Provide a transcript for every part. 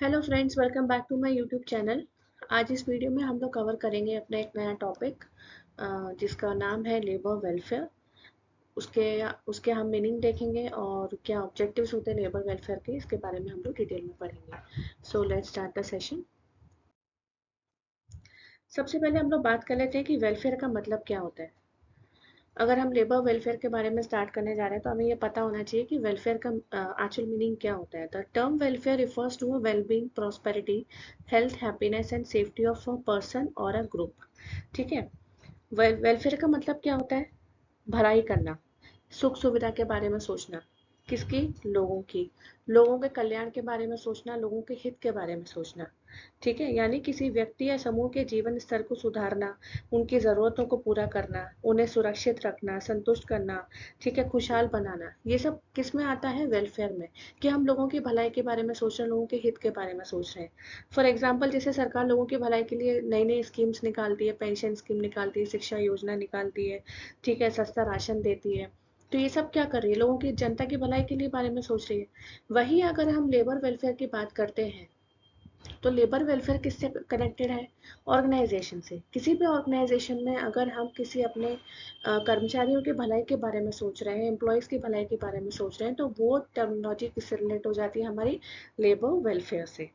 Hello friends, welcome back to my YouTube channel. आज इस video में हम लोग कवर करेंगे अपना एक नया टॉपिक जिसका नाम है लेबर वेलफेयर। उसके उसके हम मीनिंग देखेंगे और क्या ऑब्जेक्टिव्स होते हैं लेबर वेलफेयर के, इसके बारे में हम लोग डिटेल में पढ़ेंगे। So let's start the session. सबसे पहले हम लोग बात कर लेते हैं कि वेलफेयर का मतलब क्या होता है। अगर हम लेबर वेलफेयर के बारे में स्टार्ट करने जा रहे हैं तो हमें ये पता होना चाहिए कि वेलफेयर का एक्चुअल मीनिंग क्या होता है। The term welfare refers to a wellbeing, prosperity, health, happiness and safety of a person और अ ग्रुप। ठीक है। वेलफेयर का मतलब क्या होता है? भलाई करना, सुख सुविधा के बारे में सोचना। किसकी? लोगों की। लोगों के कल्याण के बारे में सोचना, लोगों के हित के बारे में सोचना। ठीक है, यानी किसी व्यक्ति या समूह के जीवन स्तर को सुधारना, उनकी ज़रूरतों को पूरा करना, उन्हें सुरक्षित रखना, संतुष्ट करना, ठीक है, खुशहाल बनाना। ये सब किस में आता है? वेलफेयर में। कि हम लोगों की भलाई के बारे में सोच रहे हैं, लोगों के हित के बारे में सोच रहे हैं। फॉर एग्जाम्पल, जैसे सरकार लोगों की भलाई के लिए नई नई स्कीम्स निकालती है, पेंशन स्कीम निकालती है, शिक्षा योजना निकालती है, ठीक है, सस्ता राशन देती है। तो ये सब क्या कर रही है? लोगों की, जनता की भलाई के लिए बारे में सोच रही है। वहीं अगर हम लेबर वेलफेयर की बात करते हैं तो लेबर वेलफेयर किससे कनेक्टेड है? ऑर्गेनाइजेशन से। किसी भी ऑर्गेनाइजेशन में अगर हम किसी अपने कर्मचारियों की भलाई के बारे में सोच रहे हैं, एम्प्लॉयज़ की भलाई के बारे में सोच रहे हैं, तो वो टर्मिनोलॉजी किससे रिलेट हो जाती है? हमारी लेबर वेलफेयर से।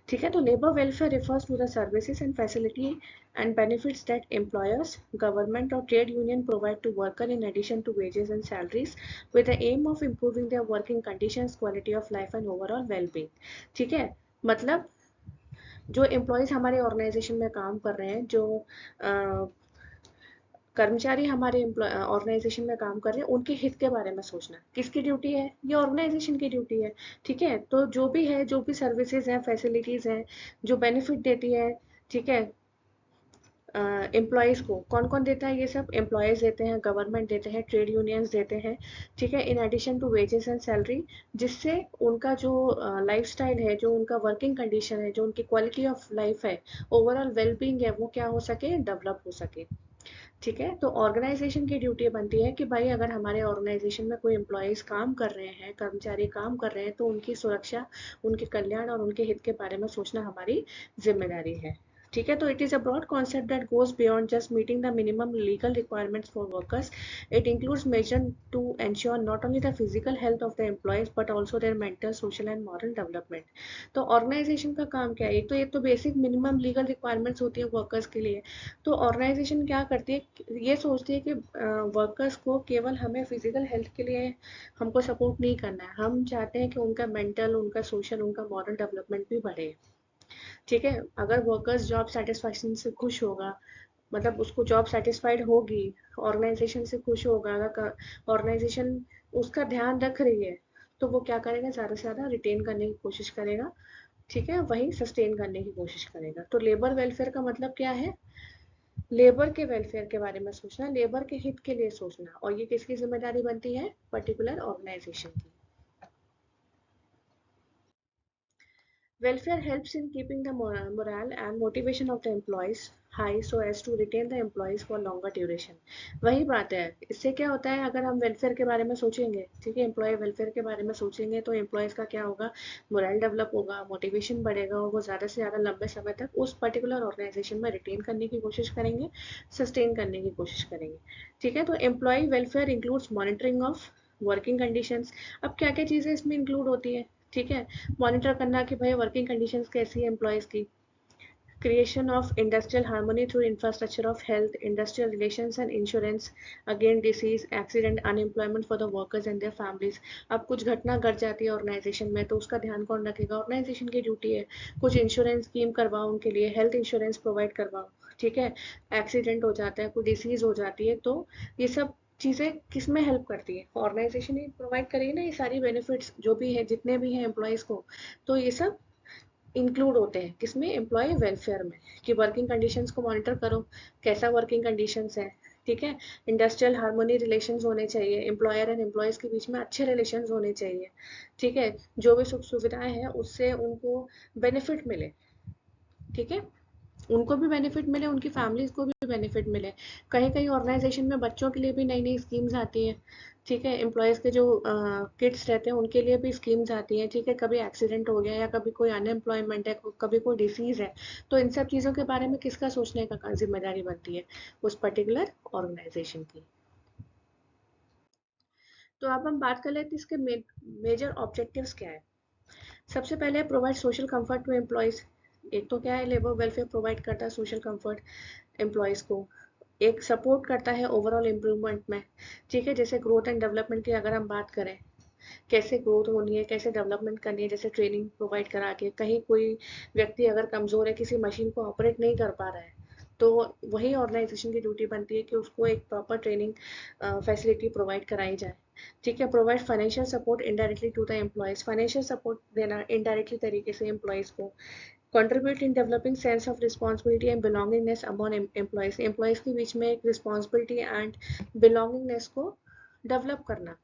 ठीक है, तो labour welfare refers to the services and facility and benefits that employers, government और trade union provide to worker in addition to wages and salaries with the aim of improving their working conditions, quality of life and overall wellbeing. ठीक है, मतलब जो employees हमारे organisation में काम कर रहे हैं, जो कर्मचारी हमारे ऑर्गेनाइजेशन में काम कर रहे हैं, उनके हित के बारे में सोचना किसकी ड्यूटी है? ये ऑर्गेनाइजेशन की ड्यूटी है। ठीक है, तो जो भी है, जो भी सर्विसेज हैं, फैसिलिटीज़ हैं, जो बेनिफिट देती है, ठीक है, एम्प्लॉयज़ को कौन कौन देता है? ये सब एम्प्लॉयज़ देते हैं, गवर्नमेंट देते हैं, ट्रेड यूनियंस देते हैं। ठीक है, in addition to wages and salary, जिससे उनका जो लाइफस्टाइल है, जो उनका वर्किंग कंडीशन है, जो उनकी क्वालिटी ऑफ लाइफ है, ओवरऑल वेलबींग है, वो क्या हो सके? डेवलप हो सके। ठीक है, तो ऑर्गेनाइजेशन की ड्यूटी बनती है कि भाई अगर हमारे ऑर्गेनाइजेशन में कोई एम्प्लॉयज़ काम कर रहे हैं, कर्मचारी काम कर रहे हैं, तो उनकी सुरक्षा, उनके कल्याण और उनके हित के बारे में सोचना हमारी जिम्मेदारी है। ठीक है, तो it is a broad concept that goes beyond just meeting the minimum legal requirements for workers. It includes measure to ensure not only the physical health of the employees but also their mental, social and moral development। तो organisation का काम क्या है? एक तो basic minimum legal requirements होती है workers के लिए। तो ऑर्गेनाइजेशन क्या करती है? ये सोचती है कि वर्कर्स को केवल हमें फिजिकल हेल्थ के लिए हमको सपोर्ट नहीं करना है, हम चाहते हैं कि उनका मेंटल, उनका सोशल, उनका मॉरल डेवलपमेंट भी बढ़े। ठीक है, अगर वर्कर्स जॉब सेटिस्फैक्शन से खुश होगा, मतलब उसको जॉब सेटिस्फाइड होगी, ऑर्गेनाइजेशन से खुश होगा, अगर ऑर्गेनाइजेशन उसका ध्यान रख रही है, तो वो क्या करेगा? ज़्यादा से ज़्यादा रिटेन करने की कोशिश करेगा। ठीक है, वही सस्टेन करने की कोशिश करेगा। तो लेबर वेलफेयर का मतलब क्या है? लेबर के वेलफेयर के बारे में सोचना, लेबर के हित के लिए सोचना, और ये किसकी जिम्मेदारी बनती है? पर्टिकुलर ऑर्गेनाइजेशन की। Welfare helps in keeping the morale and motivation of the employees high so as to retain the employees for longer duration। वही बात है, इससे क्या होता है? अगर हम वेलफेयर के बारे में सोचेंगे, ठीक है, एम्प्लॉय वेलफेयर के बारे में सोचेंगे, तो एम्प्लॉयज़ का क्या होगा? मोरल डेवलप होगा, मोटिवेशन बढ़ेगा, और वो ज़्यादा से ज़्यादा लंबे समय तक उस पर्टिकुलर ऑर्गेनाइजेशन में रिटेन करने की कोशिश करेंगे, सस्टेन करने की कोशिश करेंगे। ठीक है, तो employee welfare includes monitoring of working conditions. अब क्या क्या चीज़ें इसमें इंक्लूड होती है? ठीक है, मॉनिटर करना कि भाई वर्किंग कंडीशंस कैसी है एम्प्लॉयज़ की। Creation of industrial harmony through infrastructure of health, industrial relations and insurance again disease, accident, unemployment for the workers and their families. अब कुछ घटना घट जाती है ऑर्गेनाइजेशन में, तो उसका ध्यान कौन रखेगा? ऑर्गेनाइजेशन की ड्यूटी है। कुछ इंश्योरेंस स्कीम करवाओ उनके लिए, हेल्थ इंश्योरेंस प्रोवाइड करवाओ। ठीक है, एक्सीडेंट हो जाता है, कोई डिसीज हो जाती है, तो ये सब चीज़ें किस में हेल्प करती है? ऑर्गेनाइजेशन ही प्रोवाइड करेगी ना, ये सारी बेनिफिट्स जो भी है, जितने भी हैं एम्प्लॉयज़ को। तो ये सब इंक्लूड होते हैं किसमें? एम्प्लॉय वेलफेयर में। कि वर्किंग कंडीशंस को मॉनिटर करो, कैसा वर्किंग कंडीशंस है। ठीक है, इंडस्ट्रियल हार्मोनी रिलेशंस होने चाहिए, एम्प्लॉयर एंड एम्प्लॉयज़ के बीच में अच्छे रिलेशंस होने चाहिए। ठीक है, जो भी सुख सुविधाएं हैं उससे उनको बेनिफिट मिले। ठीक है, उनको भी बेनिफिट मिले, उनकी फैमिलीज को भी बेनिफिट मिले। कहीं कहीं ऑर्गेनाइजेशन में बच्चों के लिए भी नई नई स्कीम्स आती हैं, ठीक है, एम्प्लॉयज़ के जो किड्स रहते हैं उनके लिए भी स्कीम्स आती हैं, ठीक है, कभी एक्सीडेंट हो गया या कभी कोई अनएम्प्लॉयमेंट है, कभी कोई डिसीज़ है, तो इन सब चीज़ों के बारे में किसका सोचने का जिम्मेदारी बनती है? उस पर्टिकुलर ऑर्गेनाइजेशन की। तो अब हम बात कर लेते हैं इसके मेजर ऑब्जेक्टिव्स क्या है। सबसे पहले provide social comfort to employees. एक तो क्या है, लेबर वेलफेयर प्रोवाइड करता है सोशल कंफर्ट एम्प्लॉयज़ को। एक सपोर्ट करता है ओवरऑल इम्प्रूवमेंट में, ठीक है, जैसे ग्रोथ एंड डेवलपमेंट की अगर हम बात करें, कैसे ग्रोथ होनी है, कैसे डेवलपमेंट करनी है, जैसे ट्रेनिंग प्रोवाइड करा के, कहीं कोई व्यक्ति अगर कमज़ोर है, किसी मशीन को ऑपरेट नहीं कर पा रहा है, तो वही ऑर्गेनाइजेशन की ड्यूटी बनती है कि उसको एक प्रॉपर ट्रेनिंग फैसिलिटी प्रोवाइड कराई जाए, ठीक है। Provide financial support indirectly to the employees, financial support देना इनडायरेक्टली तरीके से एम्प्लॉयज़ को। Contribute in developing sense of responsibility and belongingness among employees, employees के बीच में एक रिस्पॉन्सिबिलिटी एंड बिलोंगिंगनेस को डेवलप करना।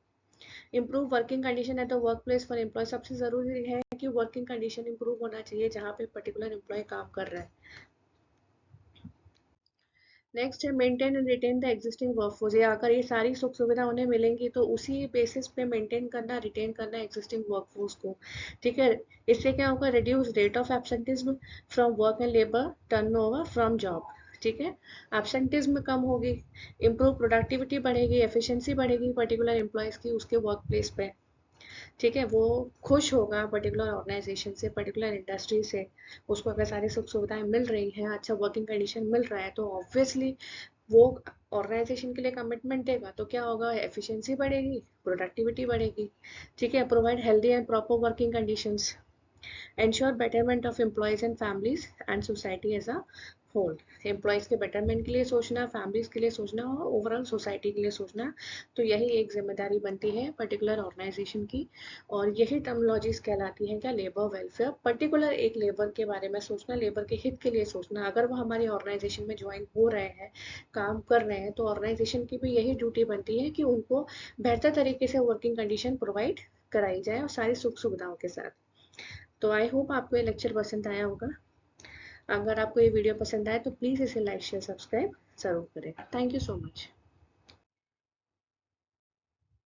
Improve working condition at the work place for employee, सबसे ज़रूरी है कि वर्किंग कंडीशन इंप्रूव होना चाहिए जहाँ पे पर्टिकुलर एम्प्लॉय काम कर रहा है। नेक्स्ट है maintain and retain the existing workforce, या अगर ये सारी सुख सुविधा उन्हें मिलेंगी तो उसी बेसिस पे मेंटेन करना, रिटेन करना एग्जिस्टिंग वर्कफोर्स को, ठीक है। इससे क्या होगा, reduce rate of absenteeism from work and labour turnover from job, ठीक है, एब्सेंटिज्म कम होगी, इम्प्रूव प्रोडक्टिविटी बढ़ेगी, एफिशिएंसी बढ़ेगी पर्टिकुलर एम्प्लॉयज़ की उसके वर्क प्लेस पे, ठीक है, वो खुश होगा पर्टिकुलर ऑर्गेनाइजेशन से, पर्टिकुलर इंडस्ट्री से। उसको अगर सारी सुख सुविधाएं मिल रही हैं, अच्छा वर्किंग कंडीशन मिल रहा है, तो ऑब्वियसली वो ऑर्गेनाइजेशन के लिए कमिटमेंट देगा, तो क्या होगा, एफिशिएंसी बढ़ेगी, प्रोडक्टिविटी बढ़ेगी, ठीक है। Provide healthy and proper working conditions, ensure betterment of employees and families and society as a whole. Employees के बेटरमेंट के लिए सोचना, फैमिलीज के लिए सोचना और ओवरऑल सोसाइटी के लिए सोचना, तो यही एक जिम्मेदारी बनती है पर्टिकुलर ऑर्गेनाइजेशन की। और यही टर्मोलॉजीज कहलाती हैं क्या, लेबर वेलफेयर, पर्टिकुलर एक लेबर के बारे में सोचना, लेबर के हित के लिए सोचना। अगर वो हमारी ऑर्गेनाइजेशन में ज्वाइन हो रहे हैं, काम कर रहे हैं, तो ऑर्गेनाइजेशन की भी यही ड्यूटी बनती है कि उनको बेहतर तरीके से वर्किंग कंडीशन प्रोवाइड कराई जाए और सारी सुख सुविधाओं के साथ। तो आई होप आपको ये लेक्चर पसंद आया होगा। अगर आपको ये वीडियो पसंद आए तो प्लीज़ इसे लाइक शेयर सब्सक्राइब ज़रूर करें। Thank you so much.